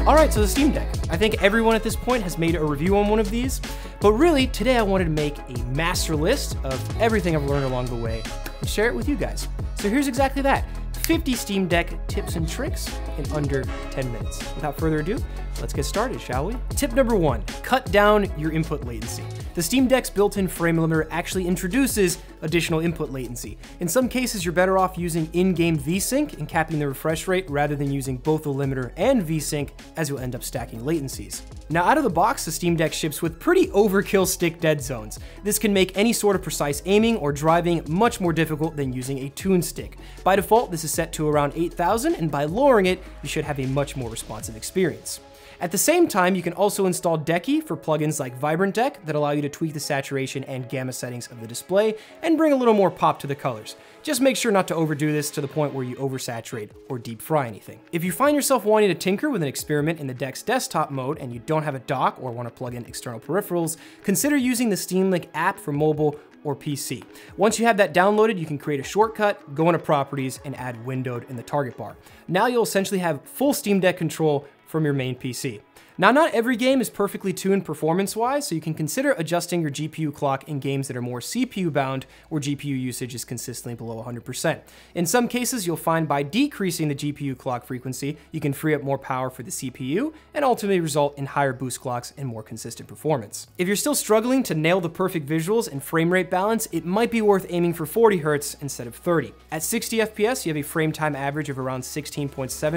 Alright, so the Steam Deck. I think everyone at this point has made a review on one of these, but really, today I wanted to make a master list of everything I've learned along the way and share it with you guys. So here's exactly that. 50 Steam Deck tips and tricks in under 10 minutes. Without further ado, let's get started, shall we? Tip number 1, cut down your input latency. The Steam Deck's built-in frame limiter actually introduces additional input latency. In some cases, you're better off using in-game VSync and capping the refresh rate rather than using both the limiter and VSync, as you'll end up stacking latencies. Now, out of the box, the Steam Deck ships with pretty overkill stick dead zones. This can make any sort of precise aiming or driving much more difficult than using a tuned stick. By default, this is set to around 8,000, and by lowering it, you should have a much more responsive experience. At the same time, you can also install Decky for plugins like Vibrant Deck that allow you to tweak the saturation and gamma settings of the display and bring a little more pop to the colors. Just make sure not to overdo this to the point where you oversaturate or deep fry anything. If you find yourself wanting to tinker with an experiment in the Deck's desktop mode and you don't have a dock or want to plug in external peripherals, consider using the Steam Link app for mobile or PC. Once you have that downloaded, you can create a shortcut, go into properties, and add windowed in the target bar. Now you'll essentially have full Steam Deck control from your main PC. Now, not every game is perfectly tuned performance-wise, so you can consider adjusting your GPU clock in games that are more CPU-bound, where GPU usage is consistently below 100%. In some cases, you'll find by decreasing the GPU clock frequency, you can free up more power for the CPU, and ultimately result in higher boost clocks and more consistent performance. If you're still struggling to nail the perfect visuals and frame rate balance, it might be worth aiming for 40 Hz instead of 30. At 60 FPS, you have a frame time average of around 16.7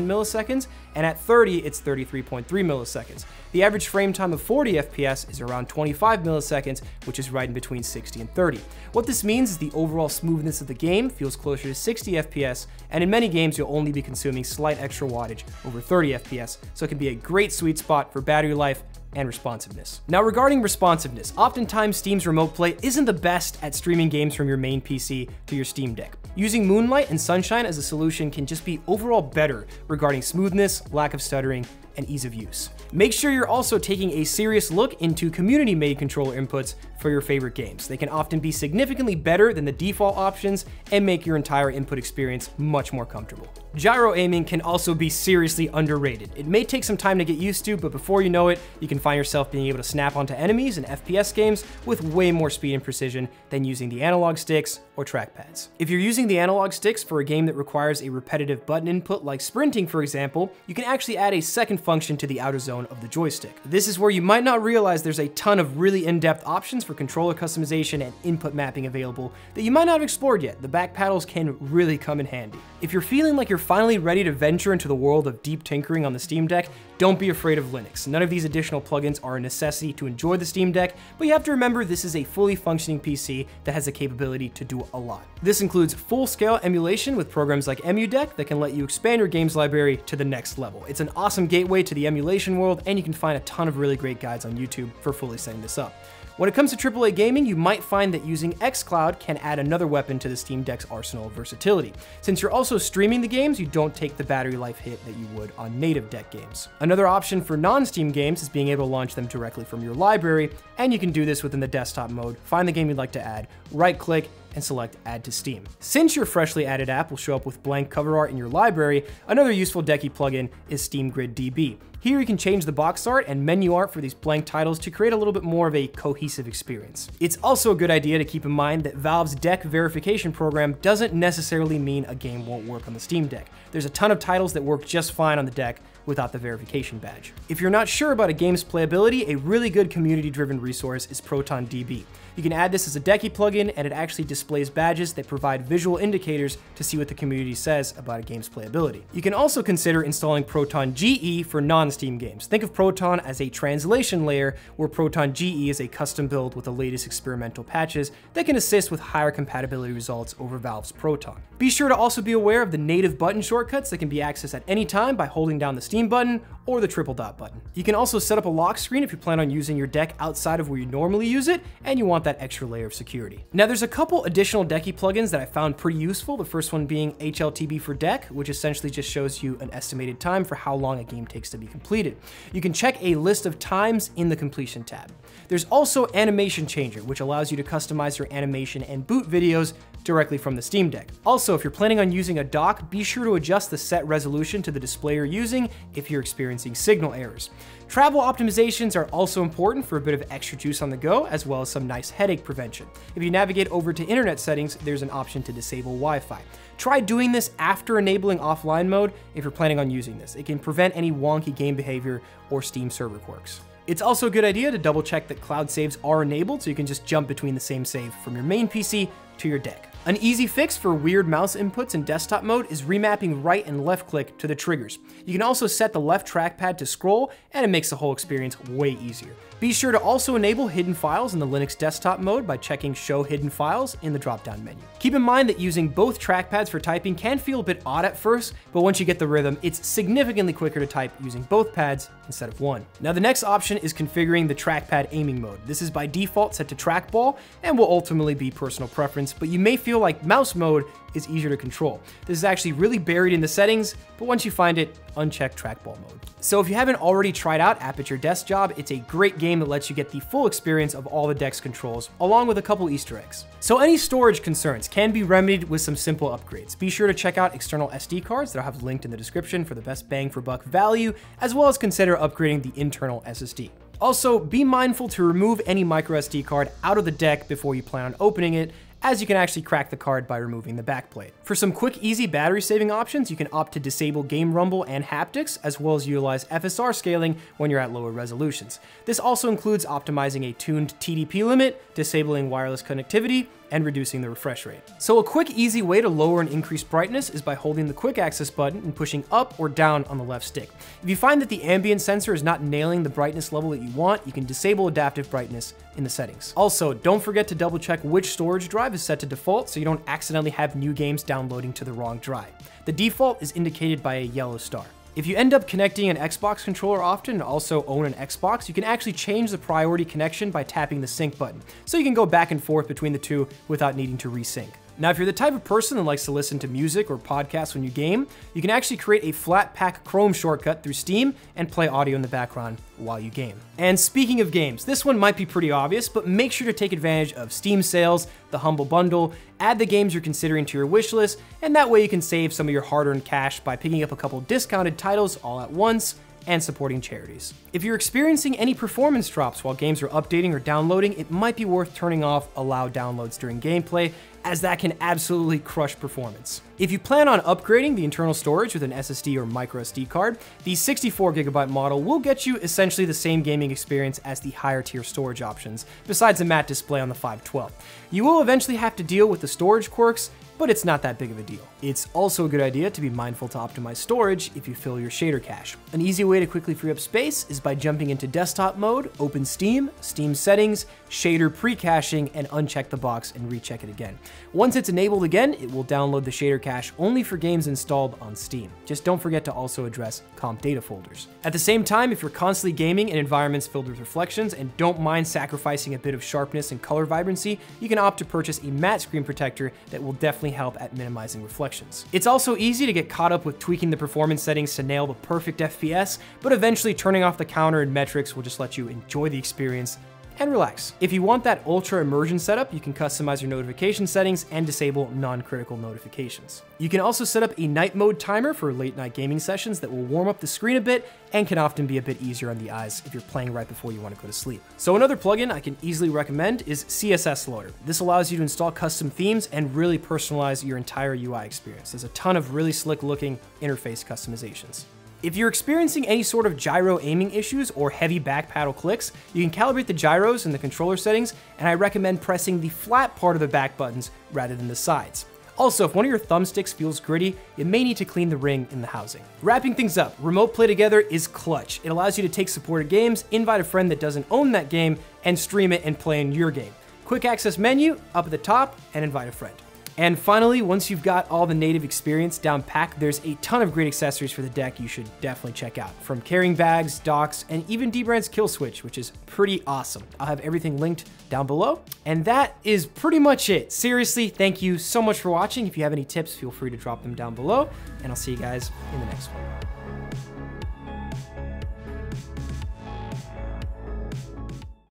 milliseconds, and at 30, it's 33.3 milliseconds. The average frame time of 40 FPS is around 25 milliseconds, which is right in between 60 and 30. What this means is the overall smoothness of the game feels closer to 60 FPS, and in many games you'll only be consuming slight extra wattage over 30 FPS, so it can be a great sweet spot for battery life and responsiveness. Now, regarding responsiveness, oftentimes Steam's Remote Play isn't the best at streaming games from your main PC to your Steam Deck. Using Moonlight and Sunshine as a solution can just be overall better regarding smoothness, lack of stuttering, and ease of use. Make sure you're also taking a serious look into community-made controller inputs for your favorite games. They can often be significantly better than the default options and make your entire input experience much more comfortable. Gyro aiming can also be seriously underrated. It may take some time to get used to, but before you know it, you can find yourself being able to snap onto enemies in FPS games with way more speed and precision than using the analog sticks or trackpads. If you're using the analog sticks for a game that requires a repetitive button input like sprinting, for example, you can actually add a second function to the outer zone of the joystick. This is where you might not realize there's a ton of really in-depth options for controller customization and input mapping available that you might not have explored yet. The back paddles can really come in handy. If you're feeling like you're finally ready to venture into the world of deep tinkering on the Steam Deck, don't be afraid of Linux. None of these additional plugins are a necessity to enjoy the Steam Deck, but you have to remember this is a fully functioning PC that has the capability to do a lot. This includes full-scale emulation with programs like EmuDeck that can let you expand your games library to the next level. It's an awesome gateway to the emulation world, and you can find a ton of really great guides on YouTube for fully setting this up. When it comes to AAA gaming, you might find that using xCloud can add another weapon to the Steam Deck's arsenal of versatility. Since you're also streaming the games, you don't take the battery life hit that you would on native Deck games. Another option for non-Steam games is being able to launch them directly from your library, and you can do this within the desktop mode. Find the game you'd like to add, right-click, and select Add to Steam. Since your freshly added app will show up with blank cover art in your library, another useful Decky plugin is Steam Grid DB. Here you can change the box art and menu art for these blank titles to create a little bit more of a cohesive experience. It's also a good idea to keep in mind that Valve's Deck verification program doesn't necessarily mean a game won't work on the Steam Deck. There's a ton of titles that work just fine on the Deck without the verification badge. If you're not sure about a game's playability, a really good community-driven resource is ProtonDB. You can add this as a Decky plugin, and it actually displays badges that provide visual indicators to see what the community says about a game's playability. You can also consider installing Proton GE for non-Steam games. Think of Proton as a translation layer, where Proton GE is a custom build with the latest experimental patches that can assist with higher compatibility results over Valve's Proton. Be sure to also be aware of the native button shortcuts that can be accessed at any time by holding down the Steam button or the triple dot button. You can also set up a lock screen if you plan on using your Deck outside of where you normally use it, and you want that that extra layer of security. Now there's a couple additional decky plugins that I found pretty useful. The first one being HLTB for deck, which essentially just shows you an estimated time for how long a game takes to be completed. You can check a list of times in the completion tab. There's also Animation Changer, which allows you to customize your animation and boot videos directly from the Steam Deck. Also, if you're planning on using a dock, be sure to adjust the set resolution to the display you're using if you're experiencing signal errors. Travel optimizations are also important for a bit of extra juice on the go, as well as some nice headache prevention. If you navigate over to internet settings, there's an option to disable Wi-Fi. Try doing this after enabling offline mode if you're planning on using this. It can prevent any wonky game behavior or Steam server quirks. It's also a good idea to double check that cloud saves are enabled so you can just jump between the same save from your main PC to your deck. An easy fix for weird mouse inputs in desktop mode is remapping right and left click to the triggers. You can also set the left trackpad to scroll, and it makes the whole experience way easier. Be sure to also enable hidden files in the Linux desktop mode by checking Show Hidden Files in the drop-down menu. Keep in mind that using both trackpads for typing can feel a bit odd at first, but once you get the rhythm, it's significantly quicker to type using both pads instead of one. Now the next option is configuring the trackpad aiming mode. This is by default set to trackball and will ultimately be personal preference, but you may feel like mouse mode is easier to control. This is actually really buried in the settings, but once you find it, uncheck trackball mode. So if you haven't already tried out App at Your Desk Job, it's a great game that lets you get the full experience of all the deck's controls, along with a couple Easter eggs. So any storage concerns can be remedied with some simple upgrades. Be sure to check out external SD cards that I'll have linked in the description for the best bang for buck value, as well as consider upgrading the internal SSD. Also, be mindful to remove any microSD card out of the deck before you plan on opening it, as you can actually crack the card by removing the backplate. For some quick, easy battery saving options, you can opt to disable game rumble and haptics, as well as utilize FSR scaling when you're at lower resolutions. This also includes optimizing a tuned TDP limit, disabling wireless connectivity, and reducing the refresh rate. So a quick, easy way to lower and increase brightness is by holding the quick access button and pushing up or down on the left stick. If you find that the ambient sensor is not nailing the brightness level that you want, you can disable adaptive brightness in the settings. Also, don't forget to double check which storage drive is set to default so you don't accidentally have new games downloading to the wrong drive. The default is indicated by a yellow star. If you end up connecting an Xbox controller often and also own an Xbox, you can actually change the priority connection by tapping the sync button, so you can go back and forth between the two without needing to resync. Now, if you're the type of person that likes to listen to music or podcasts when you game, you can actually create a Flatpak Chrome shortcut through Steam and play audio in the background while you game. And speaking of games, this one might be pretty obvious, but make sure to take advantage of Steam sales, the Humble Bundle, add the games you're considering to your wish list, and that way you can save some of your hard-earned cash by picking up a couple discounted titles all at once and supporting charities. If you're experiencing any performance drops while games are updating or downloading, it might be worth turning off allow downloads during gameplay, as that can absolutely crush performance. If you plan on upgrading the internal storage with an SSD or microSD card, the 64GB model will get you essentially the same gaming experience as the higher tier storage options, besides a matte display on the 512. You will eventually have to deal with the storage quirks, but it's not that big of a deal. It's also a good idea to be mindful to optimize storage if you fill your shader cache. An easy way to quickly free up space is by jumping into desktop mode, open Steam, Steam settings, shader pre-caching, and uncheck the box and recheck it again. Once it's enabled again, it will download the shader cache only for games installed on Steam. Just don't forget to also address comp data folders. At the same time, if you're constantly gaming in environments filled with reflections and don't mind sacrificing a bit of sharpness and color vibrancy, you can opt to purchase a matte screen protector that will definitely help at minimizing reflections. It's also easy to get caught up with tweaking the performance settings to nail the perfect FPS, but eventually turning off the counter and metrics will just let you enjoy the experience and relax. If you want that ultra immersion setup, you can customize your notification settings and disable non-critical notifications. You can also set up a night mode timer for late night gaming sessions that will warm up the screen a bit and can often be a bit easier on the eyes if you're playing right before you want to go to sleep. So another plugin I can easily recommend is CSS Loader. This allows you to install custom themes and really personalize your entire UI experience. There's a ton of really slick looking interface customizations. If you're experiencing any sort of gyro aiming issues or heavy back paddle clicks, you can calibrate the gyros in the controller settings, and I recommend pressing the flat part of the back buttons rather than the sides. Also, if one of your thumbsticks feels gritty, you may need to clean the ring in the housing. Wrapping things up, Remote Play Together is clutch. It allows you to take supported games, invite a friend that doesn't own that game, and stream it and play in your game. Quick access menu up at the top, and invite a friend. And finally, once you've got all the native experience down pat, there's a ton of great accessories for the deck you should definitely check out. From carrying bags, docks, and even Dbrand's kill switch, which is pretty awesome. I'll have everything linked down below. And that is pretty much it. Seriously, thank you so much for watching. If you have any tips, feel free to drop them down below, and I'll see you guys in the next one.